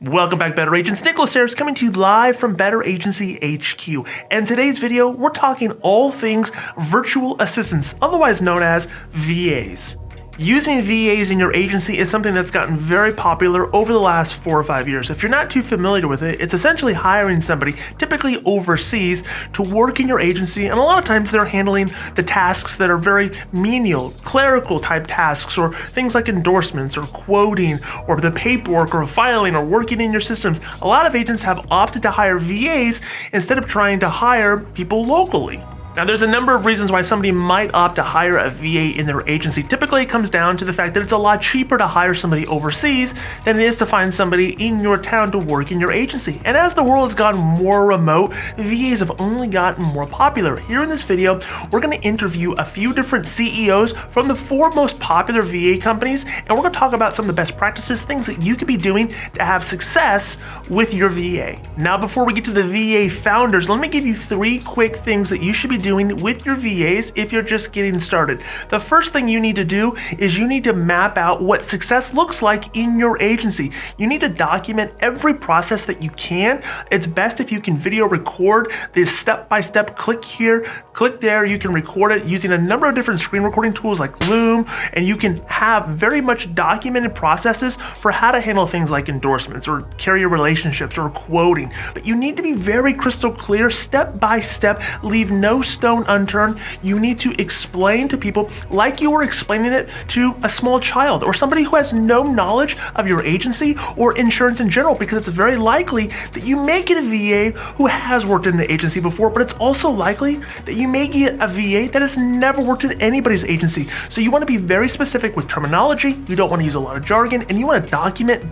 Welcome back, Better Agents. Nicholas Ayers coming to you live from Better Agency HQ. And today's video, we're talking all things virtual assistants, otherwise known as VAs. Using VAs in your agency is something that's gotten very popular over the last 4 or 5 years. If you're not too familiar with it, it's essentially hiring somebody, typically overseas, to work in your agency, and a lot of times they're handling the tasks that are very menial, clerical type tasks, or things like endorsements, or quoting, or the paperwork, or filing, or working in your systems. A lot of agents have opted to hire VAs instead of trying to hire people locally. Now, there's a number of reasons why somebody might opt to hire a VA in their agency. Typically, it comes down to the fact that it's a lot cheaper to hire somebody overseas than it is to find somebody in your town to work in your agency. And as the world has gotten more remote, VAs have only gotten more popular. Here in this video, we're going to interview a few different CEOs from the 4 most popular VA companies, and we're going to talk about some of the best practices, things that you could be doing to have success with your VA. Now, before we get to the VA founders, let me give you 3 quick things that you should be doing with your VAs if you're just getting started. The first thing you need to do is you need to map out what success looks like in your agency. You need to document every process that you can. It's best if you can video record this step-by-step, click here, click there. You can record it using a number of different screen recording tools like Loom, and you can have very much documented processes for how to handle things like endorsements or carrier relationships or quoting. But you need to be very crystal clear, step by step, leave no stone unturned. You need to explain to people like you were explaining it to a small child or somebody who has no knowledge of your agency or insurance in general, because it's very likely that you may get a VA who has worked in the agency before, but it's also likely that you may get a VA that has never worked in anybody's agency. So you want to be very specific with terminology. You don't want to use a lot of jargon, and you want to document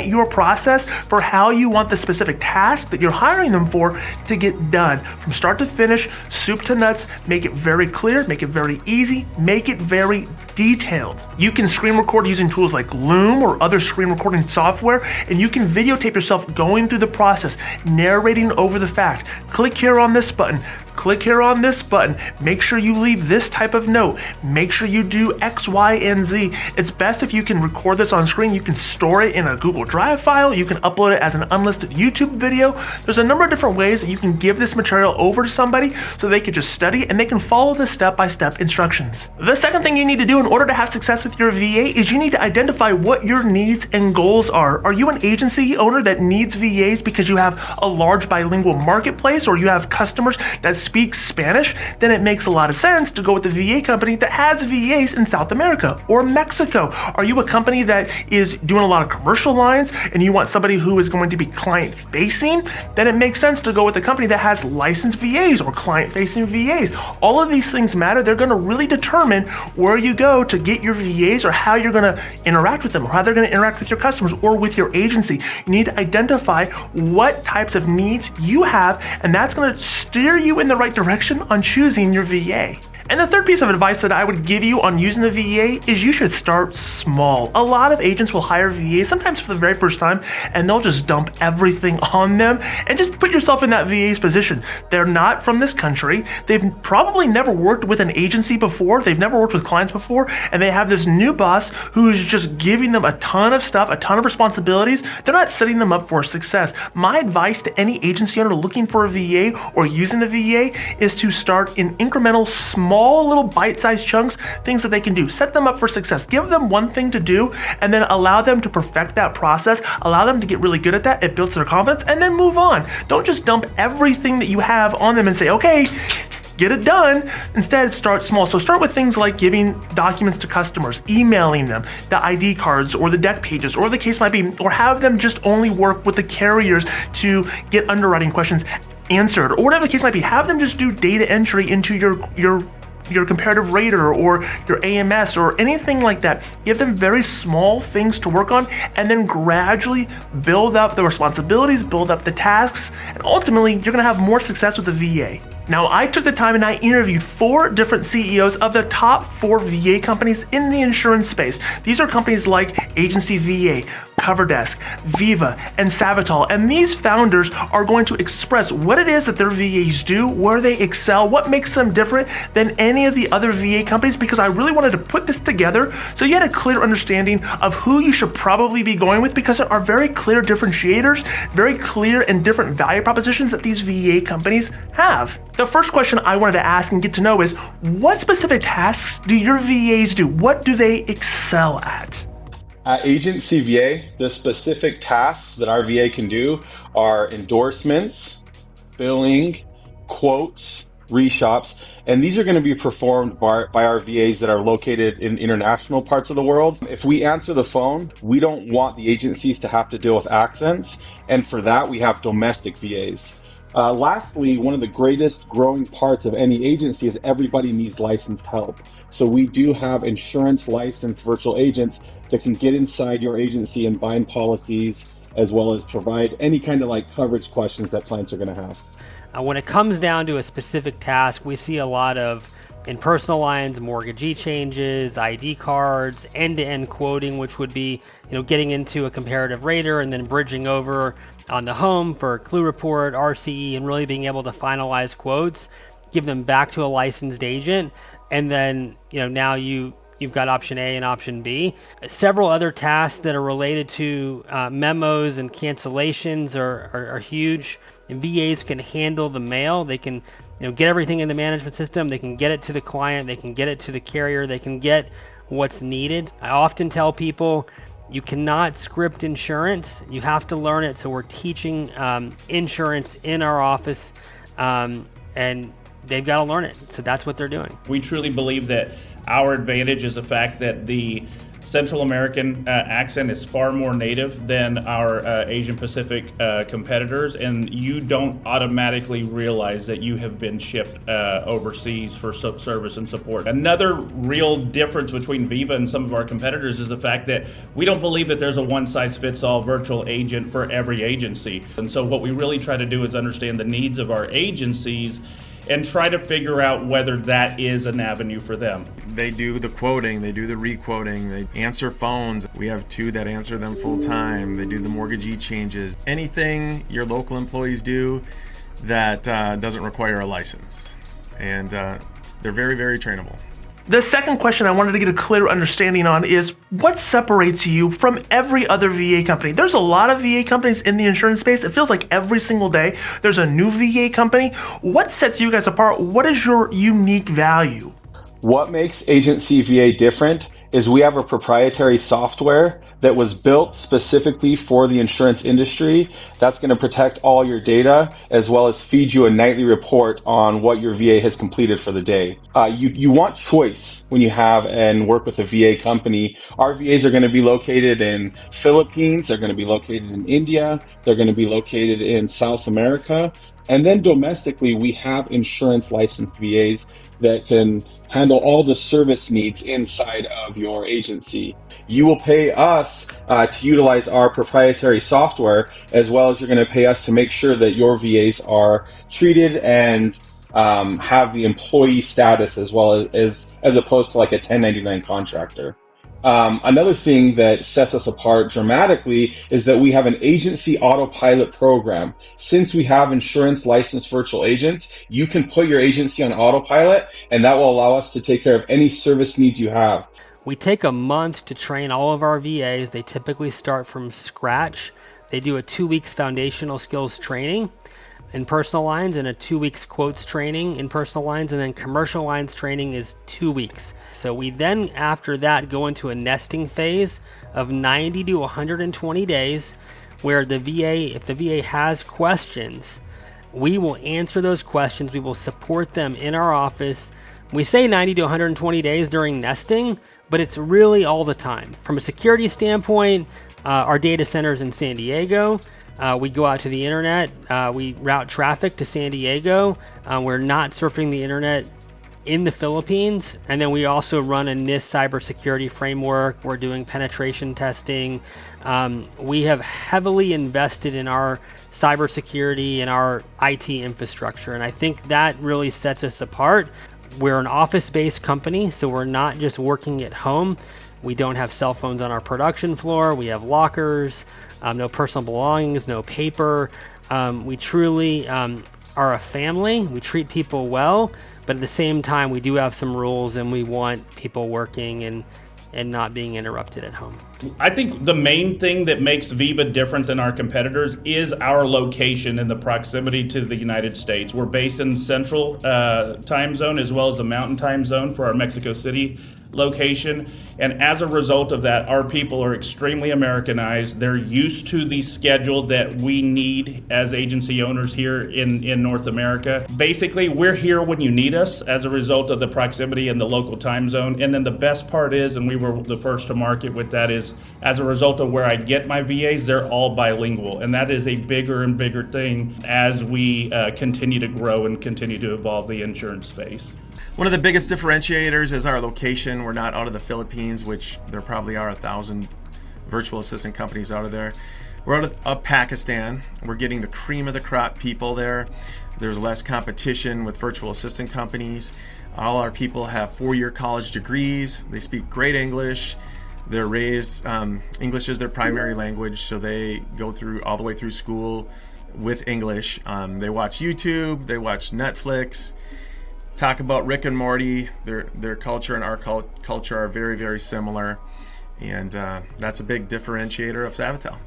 your process for how you want the specific task that you're hiring them for to get done. From start to finish, soup to nuts, make it very clear, make it very easy, make it very detailed. You can screen record using tools like Loom or other screen recording software, and you can videotape yourself going through the process, narrating over the fact. Click here on this button, click here on this button, make sure you leave this type of note, make sure you do X, Y, and Z. It's best if you can record this on screen. You can store it in a Google Drive file, you can upload it as an unlisted YouTube video. There's a number of different ways that you can give this material over to somebody so they can just study and they can follow the step-by-step instructions. The second thing you need to do in order to have success with your VA is you need to identify what your needs and goals are. Are you an agency owner that needs VAs because you have a large bilingual marketplace or you have customers that speak Spanish? Then it makes a lot of sense to go with the VA company that has VAs in South America or Mexico. Are you a company that is doing a lot of commercial lines and you want somebody who is going to be client-facing? Then it makes sense to go with a company that has licensed VAs or client-facing VAs. All of these things matter. They're going to really determine where you go to get your VAs or how you're going to interact with them or how they're going to interact with your customers or with your agency. You need to identify what types of needs you have, and that's going to steer you in the right direction on choosing your VA. And the third piece of advice that I would give you on using a VA is you should start small. A lot of agents will hire VAs, sometimes for the very first time, and they'll just dump everything on them. And just put yourself in that VA's position. They're not from this country. They've probably never worked with an agency before. They've never worked with clients before. And they have this new boss who's just giving them a ton of stuff, a ton of responsibilities. They're not setting them up for success. My advice to any agency owner looking for a VA or using a VA is to start in incremental, small little bite-sized chunks, things that they can do. Set them up for success. Give them one thing to do and then allow them to perfect that process. Allow them to get really good at that. It builds their confidence, and then move on. Don't just dump everything that you have on them and say, okay, get it done. Instead, start small. So start with things like giving documents to customers, emailing them, the ID cards or the deck pages or the case might be, or have them just only work with the carriers to get underwriting questions answered, or whatever the case might be. Have them just do data entry into your comparative rater or your AMS or anything like that. Give them very small things to work on, and then gradually build up the responsibilities, build up the tasks, and ultimately you're gonna have more success with the VA. Now, I took the time and I interviewed 4 different CEOs of the top 4 VA companies in the insurance space. These are companies like Agency VA, CoverDesk, Viva, and Savital. And these founders are going to express what it is that their VAs do, where they excel, what makes them different than any of the other VA companies, because I really wanted to put this together so you had a clear understanding of who you should probably be going with, because there are very clear differentiators, very clear and different value propositions that these VA companies have. The first question I wanted to ask and get to know is, what specific tasks do your VAs do? What do they excel at? At Agency VA, the specific tasks that our VA can do are endorsements, billing, quotes, reshops, and these are going to be performed by our VAs that are located in international parts of the world. If we answer the phone, we don't want the agencies to have to deal with accents, and for that we have domestic VAs. Lastly, one of the greatest growing parts of any agency is everybody needs licensed help. So we do have insurance licensed virtual agents that can get inside your agency and bind policies, as well as provide any kind of coverage questions that clients are going to have. When it comes down to a specific task, we see a lot of, in personal lines, mortgagee changes, ID cards, end-to-end quoting, which would be, getting into a comparative rater and then bridging over on the home for Clue Report, RCE, and really being able to finalize quotes, give them back to a licensed agent, and then now you've got option A and option B. Several other tasks that are related to memos and cancellations are huge. And VAs can handle the mail. They can get everything in the management system. They can get it to the client. They can get it to the carrier. They can get what's needed. I often tell people, you cannot script insurance. You have to learn it. So we're teaching insurance in our office, and they've got to learn it. So that's what they're doing. We truly believe that our advantage is the fact that the Central American accent is far more native than our Asian Pacific competitors, and you don't automatically realize that you have been shipped overseas for service and support. Another real difference between Viva and some of our competitors is the fact that we don't believe that there's a one-size-fits-all virtual agent for every agency. And so what we really try to do is understand the needs of our agencies and try to figure out whether that is an avenue for them. They do the quoting, they do the re-quoting, they answer phones. We have 2 that answer them full time. They do the mortgagee changes. Anything your local employees do that doesn't require a license. And they're very, very trainable. The second question I wanted to get a clear understanding on is, what separates you from every other VA company? There's a lot of VA companies in the insurance space. It feels like every single day there's a new VA company. What sets you guys apart? What is your unique value? What makes Agency VA different is we have a proprietary software that was built specifically for the insurance industry that's going to protect all your data, as well as feed you a nightly report on what your VA has completed for the day. You want choice when you have and work with a VA company. Our VAs are going to be located in Philippines, they're going to be located in India, they're going to be located in South America, and then domestically we have insurance licensed VAs that can handle all the service needs inside of your agency. You will pay us to utilize our proprietary software, as well as you're going to pay us to make sure that your VAs are treated and have the employee status, as well as opposed to like a 1099 contractor. Another thing that sets us apart dramatically is that we have an agency autopilot program. Since we have insurance licensed virtual agents, you can put your agency on autopilot, and that will allow us to take care of any service needs you have. We take a month to train all of our VAs. They typically start from scratch. They do a 2 weeks foundational skills training in personal lines and a 2 weeks quotes training in personal lines, and then commercial lines training is 2 weeks. So we then, after that, go into a nesting phase of 90 to 120 days where the VA, if the VA has questions, we will answer those questions. We will support them in our office. We say 90 to 120 days during nesting, but it's really all the time. From a security standpoint, our data center's in San Diego. We go out to the internet. We route traffic to San Diego. We're not surfing the internet in the Philippines, and then we also run a NIST cybersecurity framework. We're doing penetration testing. We have heavily invested in our cybersecurity and our IT infrastructure, and I think that really sets us apart. We're an office-based company, so we're not just working at home. We don't have cell phones on our production floor. We have lockers, no personal belongings, no paper. We truly are a family. We treat people well, but at the same time, we do have some rules, and we want people working and not being interrupted at home. I think the main thing that makes Viva different than our competitors is our location and the proximity to the United States. We're based in Central time zone as well as the Mountain time zone for our Mexico City location, and as a result of that, our people are extremely Americanized. They're used to the schedule that we need as agency owners here in North America. Basically, we're here when you need us as a result of the proximity and the local time zone. And then the best part is, and we were the first to market with that, is as a result of where I get my VAs, they're all bilingual, and that is a bigger and bigger thing as we continue to grow and continue to evolve the insurance space. One of the biggest differentiators is our location. We're not out of the Philippines, which there probably are 1,000 virtual assistant companies out of there. We're out of Pakistan. We're getting the cream of the crop people there. There's less competition with virtual assistant companies. All our people have 4-year college degrees. They speak great English. They're raised, English is their primary language, so they go through all the way through school with English. They watch YouTube, they watch Netflix. Talk about Rick and Morty. Their culture and our culture are very, very similar, and that's a big differentiator of Savatel.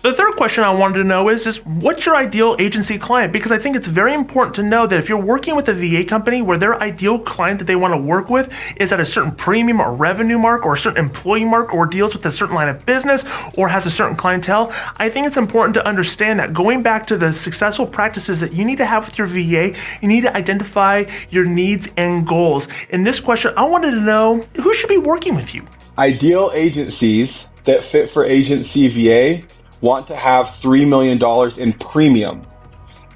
The third question I wanted to know is what's your ideal agency client? Because I think it's very important to know that if you're working with a VA company where their ideal client that they want to work with is at a certain premium or revenue mark or a certain employee mark or deals with a certain line of business or has a certain clientele, I think it's important to understand that going back to the successful practices that you need to have with your VA, you need to identify your needs and goals. In this question, I wanted to know who should be working with you? Ideal agencies that fit for agency VA want to have $3 million in premium.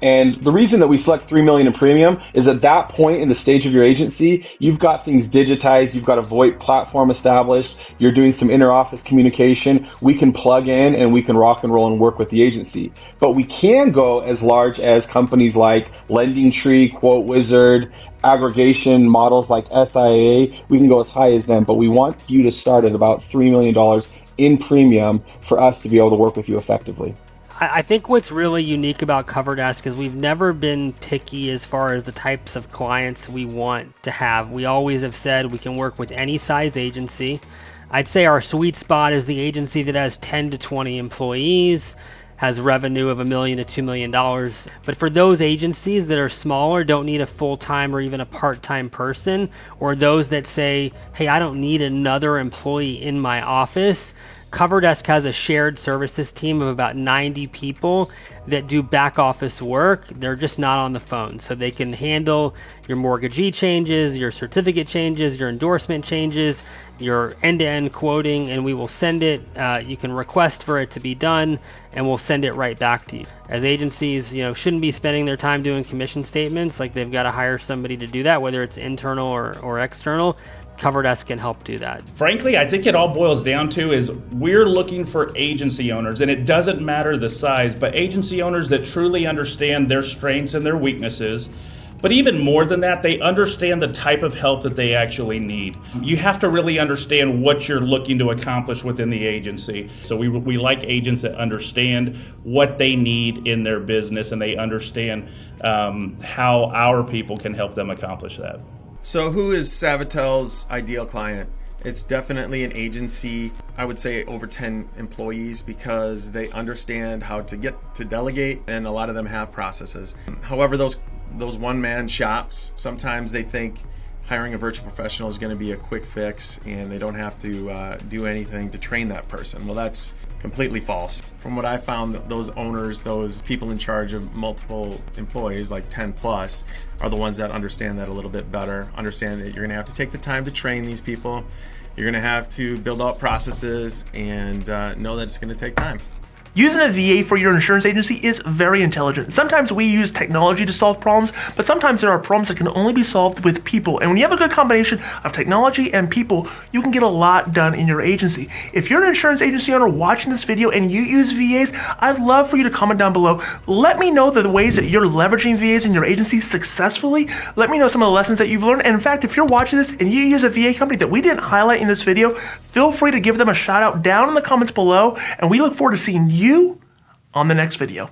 And the reason that we select $3 million in premium is at that point in the stage of your agency, you've got things digitized, you've got a VoIP platform established, you're doing some inter-office communication. We can plug in and we can rock and roll and work with the agency. But we can go as large as companies like LendingTree, Quote Wizard, aggregation models like SIA. We can go as high as them, but we want you to start at about $3 million in premium for us to be able to work with you effectively. I think what's really unique about CoverDesk is we've never been picky as far as the types of clients we want to have. We always have said we can work with any size agency. I'd say our sweet spot is the agency that has 10 to 20 employees, has revenue of $1 million to $2 million. But for those agencies that are smaller, don't need a full-time or even a part-time person, or those that say, hey, I don't need another employee in my office, CoverDesk has a shared services team of about 90 people that do back office work. They're just not on the phone. So they can handle your mortgagee changes, your certificate changes, your endorsement changes, your end-to-end quoting, and we will send it. You can request for it to be done, and we'll send it right back to you. As agencies, shouldn't be spending their time doing commission statements, like they've got to hire somebody to do that, whether it's internal or external. CoverDesk can help do that. Frankly, I think it all boils down to is we're looking for agency owners, and it doesn't matter the size, but agency owners that truly understand their strengths and their weaknesses. But even more than that, they understand the type of help that they actually need. You have to really understand what you're looking to accomplish within the agency. So we like agents that understand what they need in their business, and they understand how our people can help them accomplish that. So who is Savatel's ideal client? It's definitely an agency, I would say over 10 employees, because they understand how to get to delegate, and a lot of them have processes. However, those one-man shops, sometimes they think hiring a virtual professional is going to be a quick fix and they don't have to do anything to train that person. Well, that's completely false. From what I found, those owners, those people in charge of multiple employees, like 10 plus, are the ones that understand that a little bit better, understand that you're going to have to take the time to train these people, you're going to have to build out processes, and know that it's going to take time. Using a VA for your insurance agency is very intelligent. Sometimes we use technology to solve problems, but sometimes there are problems that can only be solved with people. And when you have a good combination of technology and people, you can get a lot done in your agency. If you're an insurance agency owner watching this video and you use VAs, I'd love for you to comment down below. Let me know the ways that you're leveraging VAs in your agency successfully. Let me know some of the lessons that you've learned. And in fact, if you're watching this and you use a VA company that we didn't highlight in this video, feel free to give them a shout out down in the comments below. And we look forward to seeing you on the next video.